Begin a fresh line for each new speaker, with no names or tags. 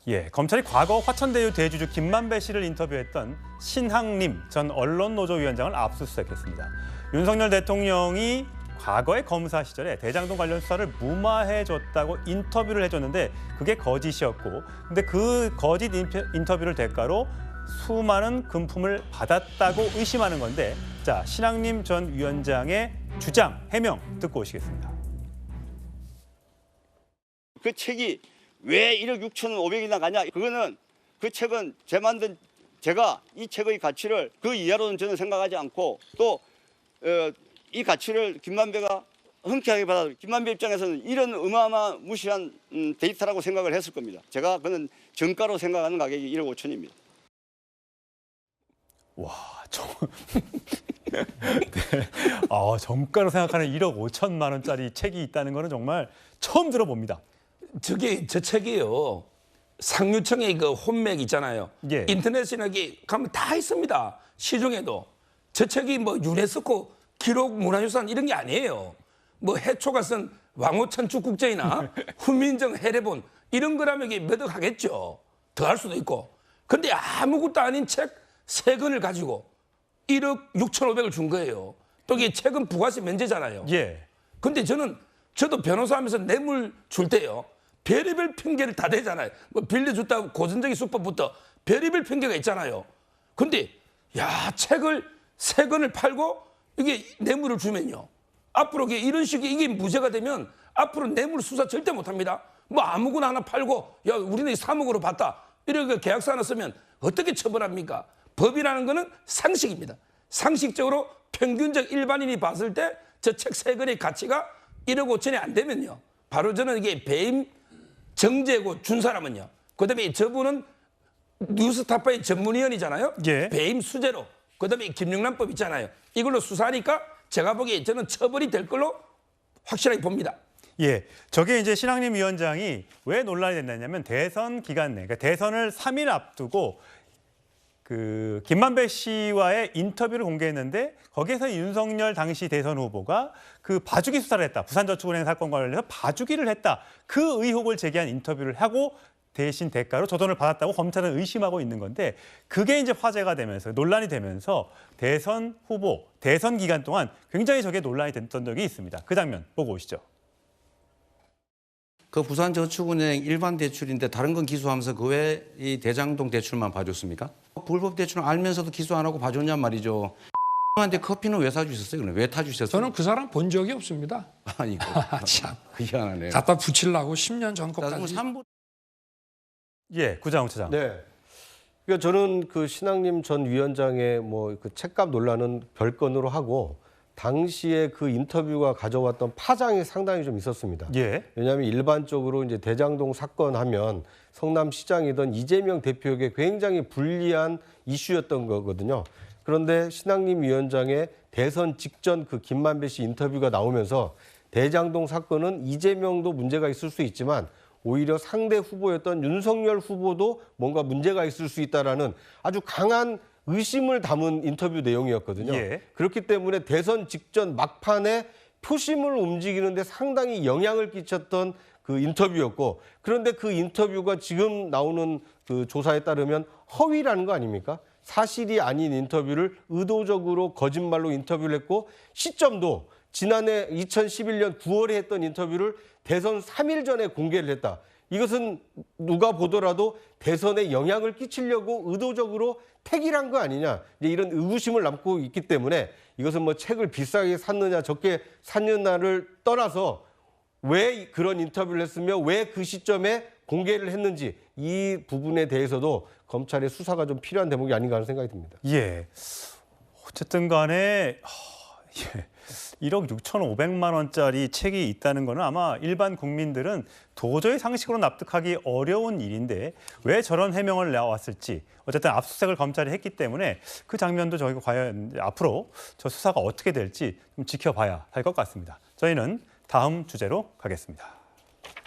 예, 검찰이 과거 화천대유 대주주 김만배 씨를 인터뷰했던 신학림 전 언론노조위원장을 압수수색했습니다. 윤석열 대통령이 과거의 검사 시절에 대장동 관련 수사를 무마해줬다고 인터뷰를 해줬는데 그게 거짓이었고, 근데 그 거짓 인터뷰를 대가로 수많은 금품을 받았다고 의심하는 건데, 자, 신학림 전 위원장의 주장, 해명 듣고 오시겠습니다.
그 책이 왜 1억 6,500이나 가냐? 그거는 그 책은 제가 이 책의 가치를 그 이하로는 저는 생각하지 않고 또 이 가치를 김만배가 흔쾌하게 받아 김만배 입장에서는 이런 어마어마무시한 데이터라고 생각을 했을 겁니다. 제가 그는 정가로 생각하는 가격이 1억 5천입니다.
와, 네. 정가로 생각하는 1억 5천만 원짜리 책이 있다는 거는 정말 처음 들어봅니다.
저 책이요. 상류층의 그 혼맥 있잖아요.
예.
인터넷이나 가면 다 있습니다. 시중에도. 저 책이 뭐 유네스코 기록 문화유산 이런 게 아니에요. 뭐 해초가 쓴 왕호천 축국제이나 훈민정 해례본 이런 거라면 이게 몇 억 하겠죠. 더 할 수도 있고. 근데 아무것도 아닌 책 3권을 가지고 1억 6,500을 준 거예요. 또 이게 책은 부가세 면제잖아요.
예.
근데 저도 변호사 하면서 뇌물 줄 때요. 별의별 핑계를 다 대잖아요. 뭐 빌려줬다고 고전적인 수법부터 별의별 핑계가 있잖아요. 근데 야, 책을 3권을 팔고 이게 뇌물을 주면요. 앞으로 이런 식의 이게 무죄가 되면 앞으로 뇌물 수사 절대 못합니다. 뭐 아무거나 하나 팔고 야, 우리는 3억으로 봤다. 이렇게 계약서 하나 쓰면 어떻게 처벌합니까? 법이라는 거는 상식입니다. 상식적으로 평균적 일반인이 봤을 때 저 책 3권의 가치가 1억 5천이 안 되면요. 바로 저는 이게 배임 정제고 준 사람은요. 그다음에 저분은 뉴스타파의 전문위원이잖아요.
예.
배임 수재로. 그다음에 김영란법 있잖아요. 이걸로 수사하니까 제가 보기에 저는 처벌이 될 걸로 확실하게 봅니다.
예, 저게 이제 신학림 위원장이 왜 논란이 됐냐면 대선 기간 내, 그러니까 대선을 3일 앞두고 그 김만배 씨와의 인터뷰를 공개했는데 거기에서 윤석열 당시 대선 후보가 그 봐주기 수사를 했다. 부산저축은행 사건 관련해서 봐주기를 했다. 그 의혹을 제기한 인터뷰를 하고 대신 대가로 저 돈을 받았다고 검찰은 의심하고 있는 건데 그게 이제 화제가 되면서 논란이 되면서 대선 후보, 대선 기간 동안 굉장히 저게 논란이 됐던 적이 있습니다. 그 장면 보고 오시죠.
그 부산저축은행 일반 대출인데 다른 건 기소하면서 그 왜 이 대장동 대출만 봐줬습니까? 불법 대출은 알면서도 기소 안 하고 봐줬냔 말이죠. 한테 커피는 왜 사주셨어요? 그럼 왜 타주셨어요?
저는 그 사람 본 적이 없습니다.
아니고
참.
희한하네요.
갖다 붙이려고 10년
자, 그럼
전까지.
3부
예, 구장훈 차장.
네. 그러니까 저는 그 신학림 전 위원장의 뭐 그 책값 논란은 별건으로 하고 당시에 그 인터뷰가 가져왔던 파장이 상당히 좀 있었습니다.
예.
왜냐하면 일반적으로 이제 대장동 사건 하면 성남시장이던 이재명 대표에게 굉장히 불리한 이슈였던 거거든요. 그런데 신학림 위원장의 대선 직전 그 김만배 씨 인터뷰가 나오면서 대장동 사건은 이재명도 문제가 있을 수 있지만 오히려 상대 후보였던 윤석열 후보도 뭔가 문제가 있을 수 있다라는 아주 강한 의심을 담은 인터뷰 내용이었거든요.
예.
그렇기 때문에 대선 직전 막판에 표심을 움직이는데 상당히 영향을 끼쳤던 그 인터뷰였고, 그런데 그 인터뷰가 지금 나오는 그 조사에 따르면 허위라는 거 아닙니까? 사실이 아닌 인터뷰를 의도적으로 거짓말로 인터뷰를 했고, 시점도 지난해 2011년 9월에 했던 인터뷰를 대선 3일 전에 공개를 했다. 이것은 누가 보더라도 대선에 영향을 끼치려고 의도적으로 택일한 거 아니냐, 이제 이런 의구심을 남고 있기 때문에 이것은 뭐 책을 비싸게 샀느냐 적게 샀느냐를 떠나서 왜 그런 인터뷰를 했으며 왜 그 시점에 공개를 했는지 이 부분에 대해서도 검찰의 수사가 좀 필요한 대목이 아닌가 하는 생각이 듭니다.
예. 어쨌든 간에 1억 6,500만 원짜리 책이 있다는 거는 아마 일반 국민들은 도저히 상식으로 납득하기 어려운 일인데 왜 저런 해명을 나왔을지, 어쨌든 압수수색을 검찰이 했기 때문에 그 장면도 저희가 과연 앞으로 저 수사가 어떻게 될지 좀 지켜봐야 할 것 같습니다. 저희는 다음 주제로 가겠습니다.